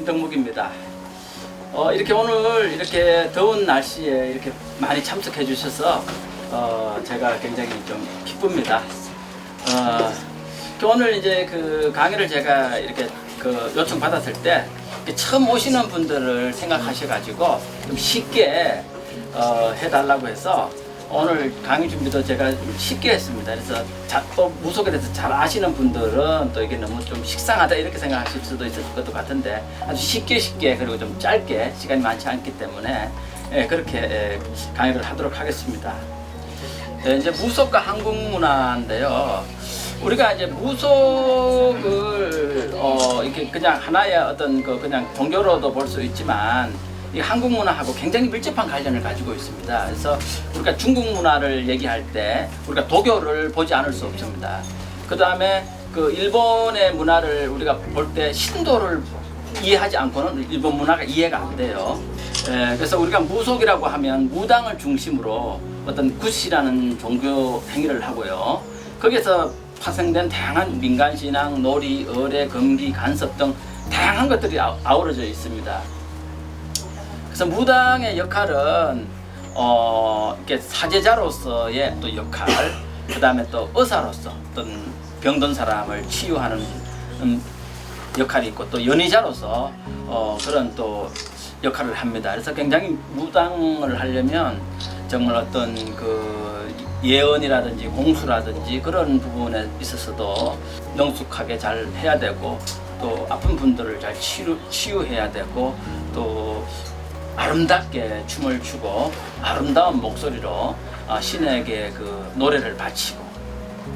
덕묵입니다. 이렇게 오늘 이렇게 더운 날씨에 이렇게 많이 참석해 주셔서 제가 굉장히 좀 기쁩니다. 오늘 이제 그 강의를 제가 이렇게 그 요청 받았을 때 처음 오시는 분들을 생각하셔가지고 좀 쉽게 해달라고 해서 오늘 강의 준비도 제가 좀 쉽게 했습니다. 그래서 또 무속에 대해서 잘 아시는 분들은 또 이게 너무 좀 식상하다 이렇게 생각하실 수도 있을 것 같은데 아주 쉽게 그리고 좀 짧게 시간이 많지 않기 때문에 그렇게 강의를 하도록 하겠습니다. 이제 무속과 한국 문화인데요. 우리가 이제 무속을 이렇게 그냥 하나의 어떤 그냥 종교로도 볼 수 있지만 이 한국 문화하고 굉장히 밀접한 관련을 가지고 있습니다. 그래서 우리가 중국 문화를 얘기할 때 우리가 도교를 보지 않을 수 없습니다. 그 다음에 그 일본의 문화를 우리가 볼 때 신도를 이해하지 않고는 일본 문화가 이해가 안 돼요. 그래서 우리가 무속이라고 하면 무당을 중심으로 어떤 굿이라는 종교 행위를 하고요. 거기에서 파생된 다양한 민간신앙, 놀이, 의례, 금기, 간섭 등 다양한 것들이 아우러져 있습니다. 그래서 무당의 역할은 이렇게 사제자로서의 또 역할, 그 다음에 또 의사로서 어떤 병든 사람을 치유하는 역할이 있고 또 연의자로서 그런 또 역할을 합니다. 그래서 굉장히 무당을 하려면 정말 어떤 그 예언이라든지 공수라든지 그런 부분에 있어서도 능숙하게 잘 해야 되고 또 아픈 분들을 잘 치유해야 되고 또 아름답게 춤을 추고 아름다운 목소리로 신에게 그 노래를 바치고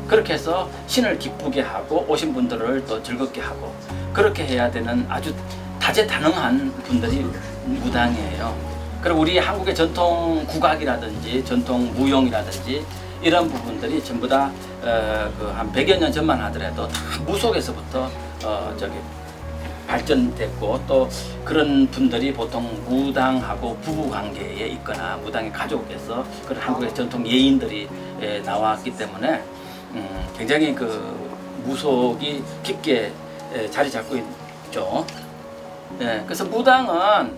그렇게 해서 신을 기쁘게 하고 오신 분들을 또 즐겁게 하고 그렇게 해야 되는 아주 다재다능한 분들이 무당이에요. 그리고 우리 한국의 전통 국악이라든지 전통 무용이라든지 이런 부분들이 전부 다 한 100여 년 전만 하더라도 다 무속에서부터 발전됐고 또 그런 분들이 보통 무당하고 부부관계에 있거나 무당의 가족에서 그런 한국의 전통 예인들이 나왔기 때문에 굉장히 그 무속이 깊게 자리 잡고 있죠. 그래서 무당은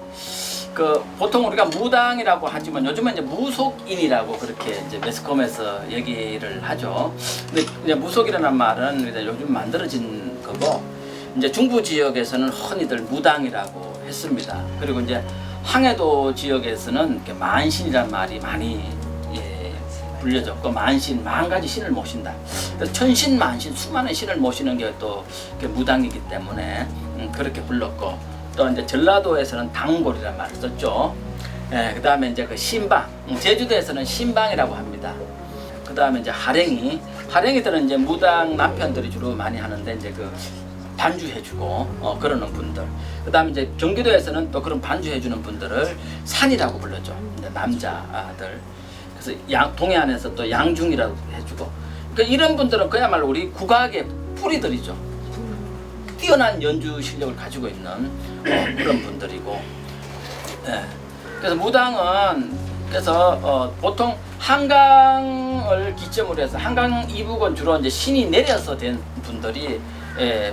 보통 우리가 무당이라고 하지만 요즘은 이제 무속인이라고 그렇게 이제 매스컴에서 얘기를 하죠. 근데 이제 무속이라는 말은 요즘 만들어진 거고 이제 중부 지역에서는 흔히들 무당이라고 했습니다. 그리고 이제 항해도 지역에서는 만신이라는 말이 많이 불려졌고 만신, 만가지 신을 모신다. 그래서 천신, 만신, 수많은 신을 모시는 게 또 무당이기 때문에 그렇게 불렀고 또 이제 전라도에서는 당골이라는 말을 썼죠. 그 다음에 이제 그 신방, 제주도에서는 신방이라고 합니다. 그 다음에 이제 하랭이들은 이제 무당 남편들이 주로 많이 하는데 이제 그 반주해주고 그러는 분들. 그 다음에 이제 경기도에서는 또 그런 반주해주는 분들을 산이라고 불렀죠. 남자들. 그래서 동해안에서 또 양중이라고 해주고. 그러니까 이런 분들은 그야말로 우리 국악의 뿌리들이죠. 뛰어난 연주 실력을 가지고 있는 그런 분들이고. 그래서 무당은 보통 한강을 기점으로 해서 한강 이북은 주로 이제 신이 내려서 된 분들이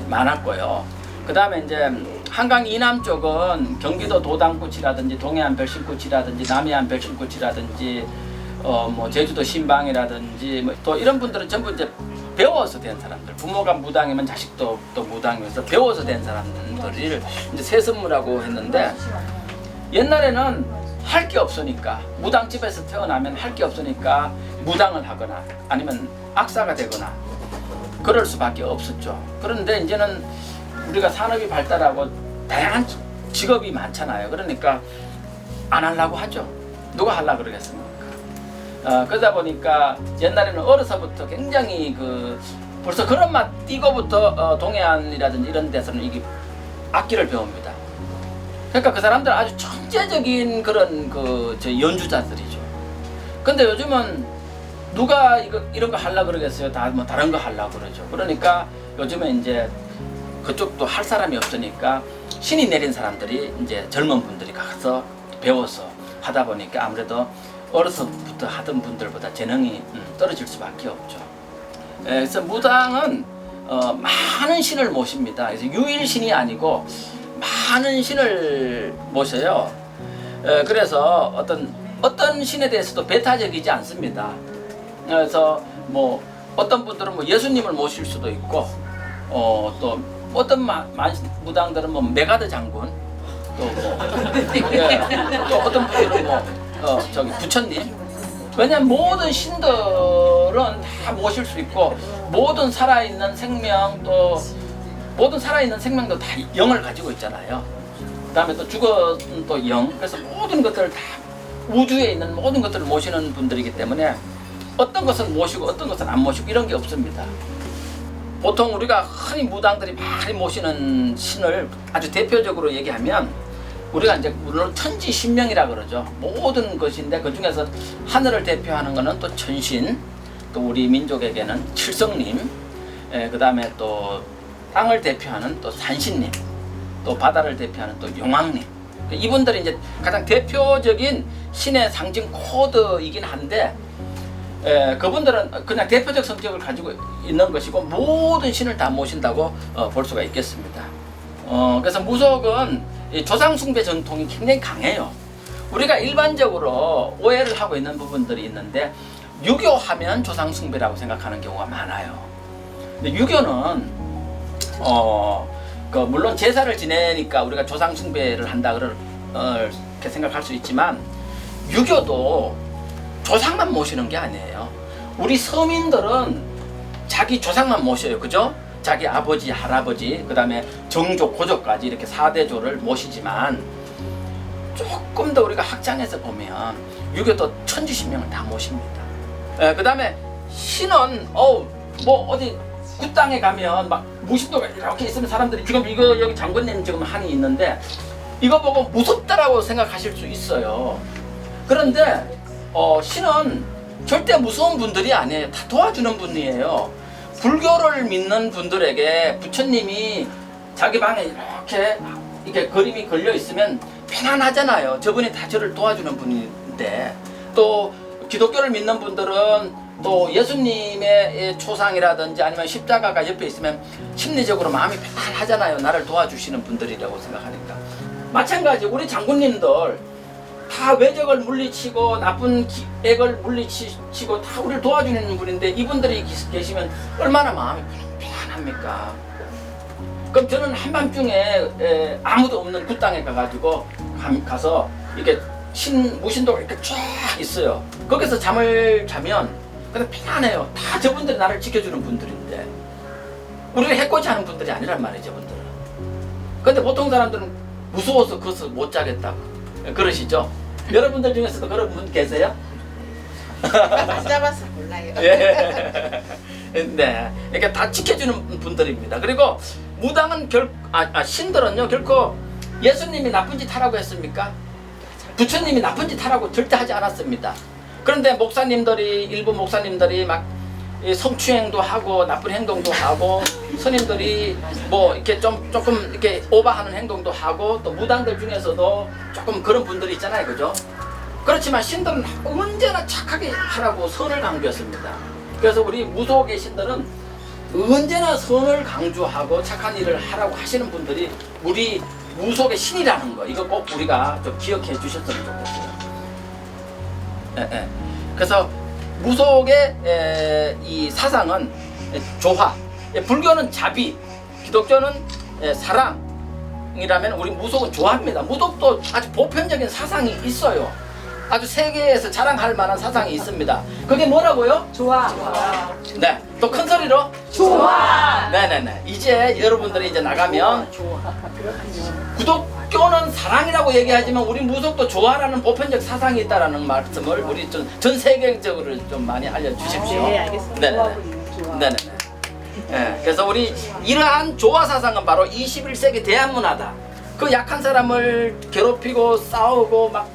많았고요. 그 다음에 이제 한강 이남 쪽은 경기도 도당꽃이라든지 동해안 별신꽃이라든지 남해안 별신꽃이라든지 뭐 제주도 신방이라든지 또 이런 분들은 전부 이제 배워서 된 사람들, 부모가 무당이면 자식도 또 무당이면서 배워서 된 사람들을 이제 세습무라고 했는데 옛날에는 할 게 없으니까 무당집에서 태어나면 할 게 없으니까 무당을 하거나 아니면 악사가 되거나 그럴 수밖에 없었죠. 그런데 이제는 우리가 산업이 발달하고 다양한 직업이 많잖아요. 그러니까 안 하려고 하죠. 누가 하려고 그러겠습니까? 그러다 보니까 옛날에는 어려서부터 굉장히 벌써 그런 맛 띄고부터 동해안이라든지 이런 데서는 이게 악기를 배웁니다. 그러니까 그 사람들 아주 천재적인 그런 연주자들이죠. 근데 요즘은 누가 이런 거 하려고 그러겠어요? 다 뭐 다른 거 하려고 그러죠. 그러니까 요즘에 이제 그쪽도 할 사람이 없으니까 신이 내린 사람들이 이제 젊은 분들이 가서 배워서 하다 보니까 아무래도 어려서부터 하던 분들보다 재능이 떨어질 수밖에 없죠. 그래서 무당은 많은 신을 모십니다. 그래서 유일신이 아니고 많은 신을 모셔요. 그래서 어떤 신에 대해서도 배타적이지 않습니다. 그래서 뭐 어떤 분들은 뭐 예수님을 모실 수도 있고, 또 어떤 무당들은 뭐 메가드 장군, 또 또 어떤 분들은 저기 부처님. 왜냐면 모든 신들은 다 모실 수 있고, 모든 살아있는 생명, 또 모든 살아있는 생명도 다 영을 가지고 있잖아요. 그 다음에 또 죽은 또 영. 그래서 모든 것들을 다, 우주에 있는 모든 것들을 모시는 분들이기 때문에 어떤 것은 모시고 어떤 것은 안 모시고 이런 게 없습니다. 보통 우리가 흔히 무당들이 많이 모시는 신을 아주 대표적으로 얘기하면, 우리가 이제 물론 천지신명이라 그러죠. 모든 것인데 그 중에서 하늘을 대표하는 거는 또 천신, 또 우리 민족에게는 칠성님, 그 다음에 또 땅을 대표하는 또 산신님, 또 바다를 대표하는 또 용왕님. 이분들이 이제 가장 대표적인 신의 상징 코드이긴 한데, 그분들은 그냥 대표적 성격을 가지고 있는 것이고 모든 신을 다 모신다고 볼 수가 있겠습니다. 그래서 무속은 이 조상 숭배 전통이 굉장히 강해요. 우리가 일반적으로 오해를 하고 있는 부분들이 있는데, 유교하면 조상 숭배라고 생각하는 경우가 많아요. 근데 유교는 물론 제사를 지내니까 우리가 조상 숭배를 한다 그렇게 생각할 수 있지만, 유교도 조상만 모시는 게 아니에요. 우리 서민들은 자기 조상만 모셔요. 그죠? 자기 아버지, 할아버지, 그 다음에 정조, 고조까지 이렇게 4대조를 모시지만, 조금 더 우리가 확장해서 보면 유교도 천지신명을 다 모십니다. 그 다음에 신은 뭐 어디 굿땅에 가면 막 무신도가 이렇게 있으면 사람들이, 지금 이거 여기 장군님 지금 한이 있는데 이거 보고 무섭다라고 생각하실 수 있어요. 그런데 신은 절대 무서운 분들이 아니에요. 다 도와주는 분이에요. 불교를 믿는 분들에게 부처님이 자기 방에 이렇게 그림이 걸려 있으면 편안하잖아요. 저분이 다 저를 도와주는 분인데, 또 기독교를 믿는 분들은 또 예수님의 초상이라든지 아니면 십자가가 옆에 있으면 심리적으로 마음이 편안하잖아요. 나를 도와주시는 분들이라고 생각하니까. 마찬가지 우리 장군님들 다 외적을 물리치고 나쁜 액을 물리치고 다 우리를 도와주는 분인데, 이분들이 계시면 얼마나 마음이 편안합니까? 그럼 저는 한밤중에 아무도 없는 굿땅에 가가지고 가서 이렇게 무신도가 이렇게 쫙 있어요. 거기서 잠을 자면 그냥 편안해요. 다 저분들이 나를 지켜주는 분들인데, 우리를 해코지 하는 분들이 아니란 말이에요, 저분들은. 근데 보통 사람들은 무서워서 거기서 못 자겠다고 그러시죠? 여러분들 중에서도 그런 분 계세요? 만져봐서 몰라요. 네. 이렇게 다 지켜주는 분들입니다. 그리고 무당은 신들은요, 결코 예수님이 나쁜 짓 하라고 했습니까? 부처님이 나쁜 짓 하라고 절대 하지 않았습니다. 그런데 일부 목사님들이 막 성추행도 하고 나쁜 행동도 하고, 스님들이 뭐 이렇게 조금 이렇게 오버하는 행동도 하고, 또 무당들 중에서도 조금 그런 분들이 있잖아요, 그죠? 그렇지만 신들은 언제나 착하게 하라고 선을 강조했습니다. 그래서 우리 무속의 신들은 언제나 선을 강조하고 착한 일을 하라고 하시는 분들이 우리 무속의 신이라는 거, 이거 꼭 우리가 좀 기억해 주셨으면 좋겠어요. 그래서 무속의 이 사상은 조화, 불교는 자비, 기독교는 사랑이라면 우리 무속은 조화입니다. 무속도 아주 보편적인 사상이 있어요. 아주 세계에서 자랑할 만한 사상이 있습니다. 그게 뭐라고요? 좋아. 네, 또 큰 소리로 좋아. 네네네. 이제 여러분들이 이제 나가면 기독교는 사랑이라고 얘기하지만 우리 무속도 조화라는 보편적 사상이 있다라는 말씀을 우리 전 세계적으로 좀 많이 알려주십시오. 네, 알겠습니다. 네네네. 네, 그래서 우리 이러한 조화 사상은 바로 21세기 대한문화다. 그 약한 사람을 괴롭히고 싸우고 막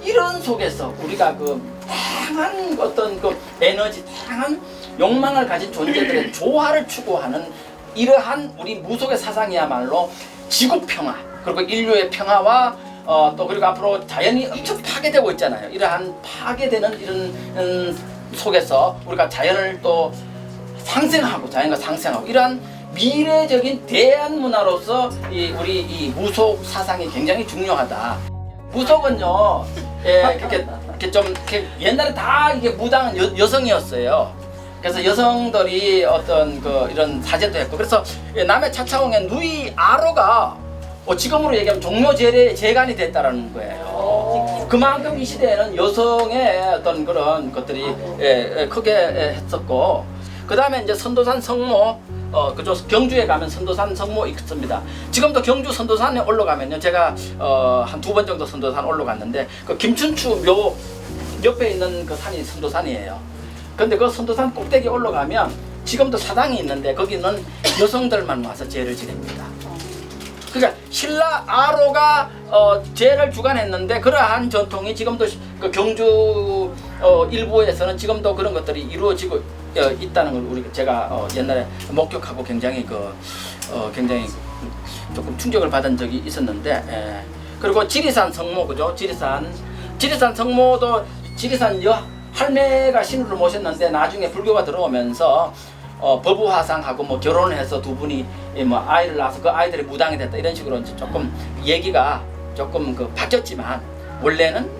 이런 속에서 우리가 그 다양한 어떤 그 에너지, 다양한 욕망을 가진 존재들의 조화를 추구하는 이러한 우리 무속의 사상이야말로 지구 평화, 그리고 인류의 평화와 또 그리고 앞으로 자연이 엄청 파괴되고 있잖아요. 이러한 파괴되는 이런 속에서 우리가 자연을 또 상생하고, 자연과 상생하고, 이러한 미래적인 대한 문화로서 우리 이 무속 사상이 굉장히 중요하다. 무속은요, 이렇게 좀 이렇게 옛날에 다 이게 무당은 여성이었어요. 그래서 여성들이 어떤 이런 사제도 했고, 그래서 남해 차차홍의 누이 아로가 지금으로 얘기하면 종묘제례의 재간이 됐다라는 거예요. 그만큼 이 시대에는 여성의 어떤 그런 것들이 크게 했었고, 그 다음에 이제 선도산 성모, 그죠? 경주에 가면 선도산 성모 있습니다. 지금도 경주 선도산에 올라가면요, 제가 한 2번 정도 선도산 올라갔는데, 그 김춘추 묘 옆에 있는 그 산이 선도산이에요. 근데 그 선도산 꼭대기 올라가면 지금도 사당이 있는데 거기는 여성들만 와서 제를 지냅니다. 그러니까 신라 아로가 제를 주관했는데, 그러한 전통이 지금도 그 경주 일부에서는 지금도 그런 것들이 이루어지고 있다는 걸 제가 옛날에 목격하고 굉장히 굉장히 조금 충격을 받은 적이 있었는데, 그리고 지리산 성모, 그죠? 지리산 성모도 지리산 할매가 신우를 모셨는데 나중에 불교가 들어오면서 법우화상하고 뭐 결혼해서 두 분이 뭐 아이를 낳아서 그 아이들이 무당이 됐다, 이런 식으로 이제 조금 얘기가 조금 바뀌었지만, 원래는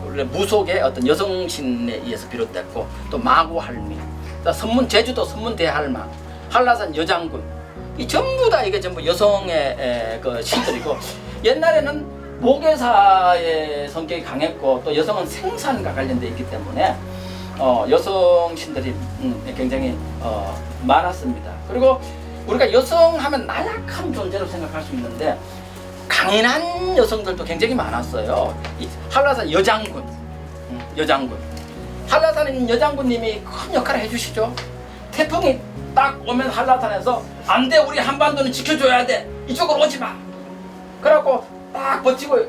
원래 무속의 어떤 여성신에 의해서 비롯됐고, 또 마구할미, 제주도 선문대할망, 한라산 여장군, 이 전부 다 이게 전부 여성의 그 신들이고, 옛날에는 모계사의 성격이 강했고, 또 여성은 생산과 관련돼 있기 때문에 여성 신들이 굉장히 많았습니다. 그리고 우리가 여성 하면 나약한 존재로 생각할 수 있는데, 강인한 여성들도 굉장히 많았어요. 이 한라산 여장군, 한라산 여장군님이 큰 역할을 해주시죠. 태풍이 딱 오면 한라산에서 안 돼, 우리 한반도는 지켜줘야 돼, 이쪽으로 오지 마. 그래갖고 딱 버티고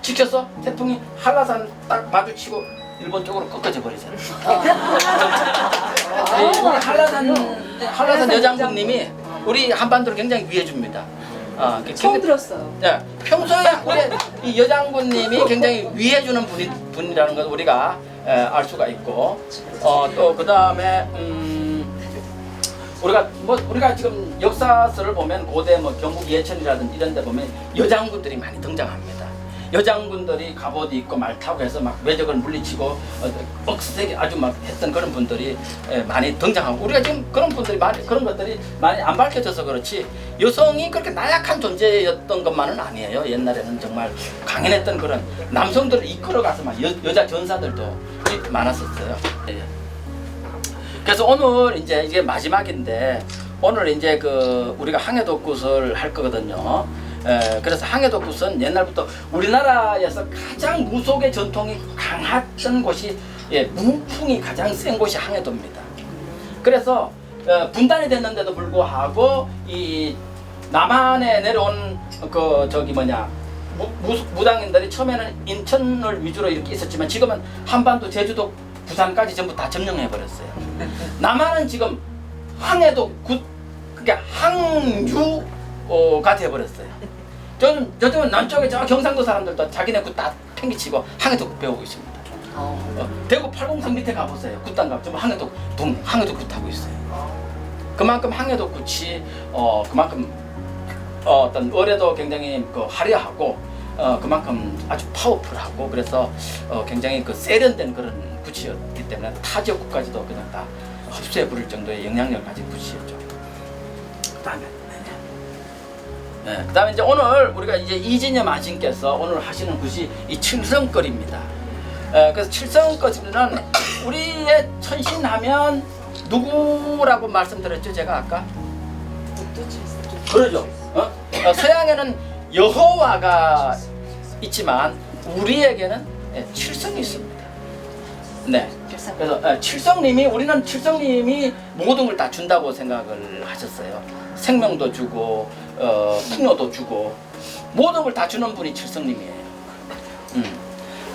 지켜서 태풍이 한라산 딱 마주치고 일본 쪽으로 꺾어져 버리잖아요. 우리 한라산 여장군님이 우리 한반도를 굉장히 위해줍니다. 처음 들었어요. 네, 평소에 우리 이 여장군님이 굉장히 위해주는 분이라는 걸 우리가 알 수가 있고, 또 그 다음에 우리가 지금 역사서를 보면 고대 뭐 경북 예천이라든지 이런 데 보면 여장군들이 많이 등장합니다. 여장군들이 갑옷 입고 말 타고 해서 막 외적을 물리치고 억세게 아주 막 했던 그런 분들이 많이 등장하고, 우리가 지금 그런 분들이 그런 것들이 많이 안 밝혀져서 그렇지, 여성이 그렇게 나약한 존재였던 것만은 아니에요. 옛날에는 정말 강인했던 그런 남성들을 이끌어가서 막 여자 전사들도 많았었어요. 그래서 오늘 이제 이게 마지막인데, 오늘 이제 우리가 항해독굿을 할 거거든요. 그래서 항해독굿은 옛날부터 우리나라에서 가장 무속의 전통이 강했던 곳이, 무풍이 가장 센 곳이 항해도입니다. 그래서 분단이 됐는데도 불구하고 이 남한에 내려온 무당인들이 처음에는 인천을 위주로 이렇게 있었지만, 지금은 한반도, 제주도, 부산까지 전부 다 점령해 버렸어요. 남한은 지금 항해독굿, 그러니까 항유가 돼 버렸어요. 저쪽은 남쪽에 저 경상도 사람들도 자기네 굿 다 팽개치고 항해독 배우고 있습니다. 대구 팔공성 밑에 가보세요. 굿단 가면 전부 항해독 하고 있어요. 그만큼 항해독굿이 그만큼 어떤 어뢰도 굉장히 화려하고, 그만큼 아주 파워풀하고, 그래서 굉장히 세련된 그런 굿이었기 때문에 타 지역 굿까지도 그냥 다 흡수해 부릴 정도의 영향력을 가진 굿이었죠. 그다음에 이제 오늘 우리가 이제 이진여 만신께서 오늘 하시는 굿이 이 칠성거리입니다. 그래서 칠성거리는 우리의 천신하면 누구라고 말씀드렸죠, 제가 아까? 그러죠. 서양에는 여호와가 있지만 우리에게는 칠성이 있습니다. 네. 그래서 우리는 칠성님이 모든 걸 다 준다고 생각을 하셨어요. 생명도 주고 풍요도 주고 모든 걸 다 주는 분이 칠성님이에요.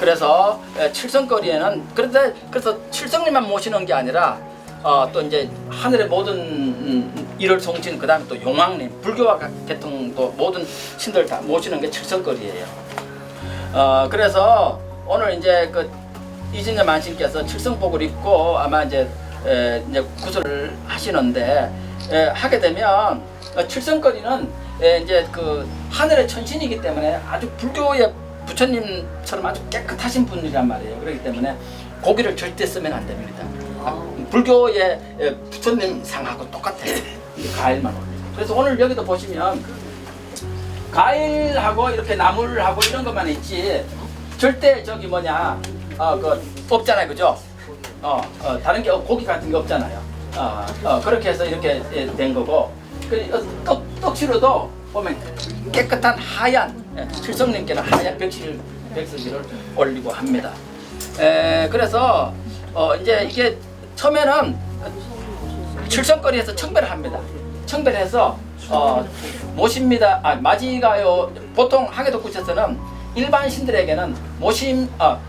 그래서 칠성거리에는 그래서 칠성님만 모시는 게 아니라 또 이제 하늘의 모든 일을 송치는, 그 다음에 또 용왕님, 불교와 계통도 모든 신들 다 모시는 게 칠성거리예요. 그래서 오늘 이제 이진여 만신께서 칠성복을 입고 아마 이제 구슬을 하시는데, 하게 되면 칠성거리는 이제 그 하늘의 천신이기 때문에 아주 불교의 부처님처럼 아주 깨끗하신 분이란 말이에요. 그렇기 때문에 고기를 절대 쓰면 안 됩니다. 불교의 부처님 상하고 똑같아요. 과일만 올리고. 그래서 오늘 여기도 보시면 과일하고 이렇게 나물하고 이런 것만 있지 절대 저기 뭐냐 그 없잖아요, 그죠? 다른 게 고기 같은 게 없잖아요. 그렇게 해서 이렇게 된 거고. 떡시로도 보면 깨끗한 하얀 칠성님께는 하얀 백설기를 올리고 합니다. 그래서 이제 이게 처음에는 칠성거리에서 청배를 합니다. 청배를 해서 모십니다. 맞이가요. 보통 항해도구에서는 일반 신들에게는 모십니다.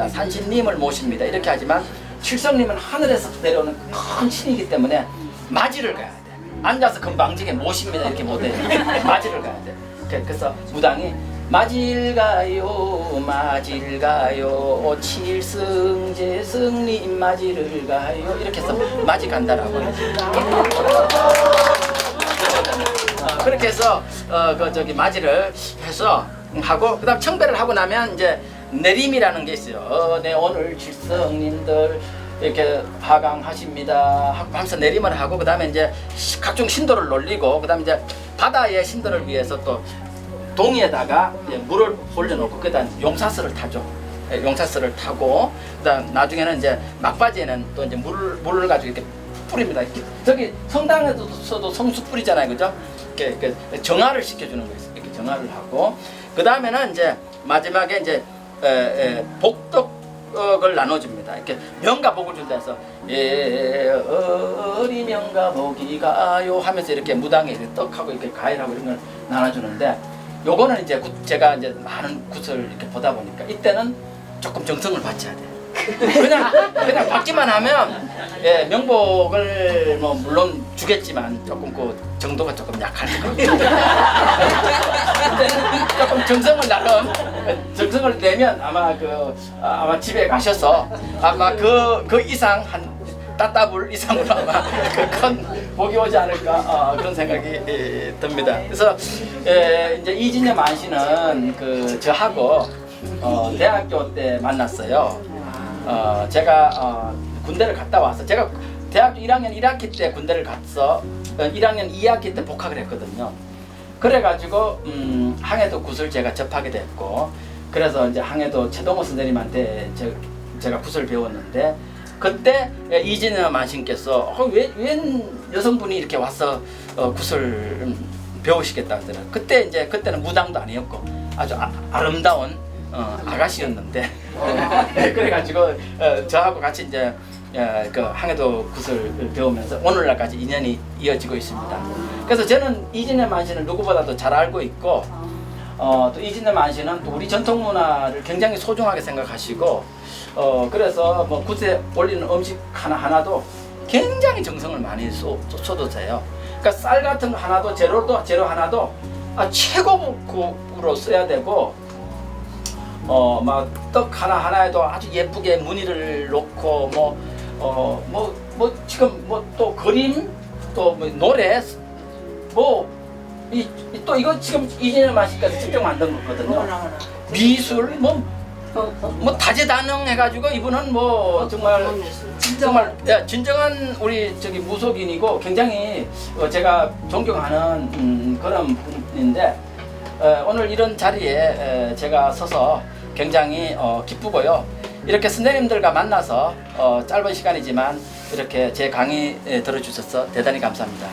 산신님을 모십니다. 이렇게 하지만 칠성님은 하늘에서 내려오는 큰 신이기 때문에 맞이를 가야 돼. 앉아서 금방지게 모십니다 이렇게 못해. 맞이를 가야 돼. 그래서 무당이 맞이를 가요 칠승제승님 맞이를 가요 이렇게 해서 맞이 간다라고. 그렇게 해서 맞이를 해서 하고 그다음 청배를 하고 나면 이제 내림이라는 게 있어요. 네, 오늘 칠성님들 이렇게 하강하십니다 하면서 내림을 하고 그다음에 이제 각종 신도를 놀리고 그다음에 이제 바다의 신도를 위해서 또 동이에다가 물을 올려놓고 그다음 용사슬을 타죠. 용사슬을 타고 그다음 나중에는 이제 막바지에는 또 이제 물을 가지고 이렇게 뿌립니다. 저기 성당에서도 성수 뿌리잖아요, 그죠? 이렇게 정화를 시켜주는 거예요. 이렇게 정화를 하고 그 다음에는 이제 마지막에 이제 복덕을 나눠줍니다. 이렇게 명가 복을 준다 해서 어리 명가 복이 가요 하면서 이렇게 무당에 이렇게 떡하고 이렇게 과일하고 이런 걸 나눠주는데 요거는 이제 제가 이제 많은 굿을 이렇게 보다 보니까 이때는 조금 정성을 바쳐야 돼. 그냥 받기만 하면 명복을 뭐 물론 주겠지만 조금 그 정도가 조금 약할 거예요. 조금 정성을 내면 아마 집에 가셔서 아마 그 이상 한 따따블 이상으로 아마 큰 복이 오지 않을까 그런 생각이 듭니다. 그래서 이제 이진여 만씨는 저하고 대학교 때 만났어요. 제가 군대를 갔다 와서 제가 대학교 1학년 1학기 때 군대를 갔어 1학년 2학기 때 복학을 했거든요. 그래가지고 항해도 굿을 제가 접하게 됐고 그래서 이제 항해도 최동호 선생님한테 제가 굿을 배웠는데 그때 이진여 만신께서 웬 여성분이 이렇게 와서 굿을 배우시겠다 하더라고요. 그때는 무당도 아니었고 아주 아름다운 아가씨였는데 그래가지고 저하고 같이 이제 그 항해도 굿을 배우면서 오늘날까지 인연이 이어지고 있습니다. 그래서 저는 이진여 만씨는 누구보다도 잘 알고 있고 또 이진여 만씨는 또 우리 전통 문화를 굉장히 소중하게 생각하시고 그래서 뭐 굿에 올리는 음식 하나도 굉장히 정성을 많이 쏟으세요. 그러니까 쌀 같은 거 하나도 재료 하나도 최고급으로 써야 되고 막 떡 하나에도 아주 예쁘게 무늬를 놓고 지금 또 그림 또 노래 또 이거 지금 이진여 만씨까지 직접 만든 거거든요. 미술 뭐 다재다능해가지고 이분은 뭐 정말 진정한 우리 무속인이고 굉장히 제가 존경하는 그런 분인데 오늘 이런 자리에 제가 서서 굉장히 기쁘고요. 이렇게 선생님들과 만나서 짧은 시간이지만 이렇게 제 강의 들어주셔서 대단히 감사합니다.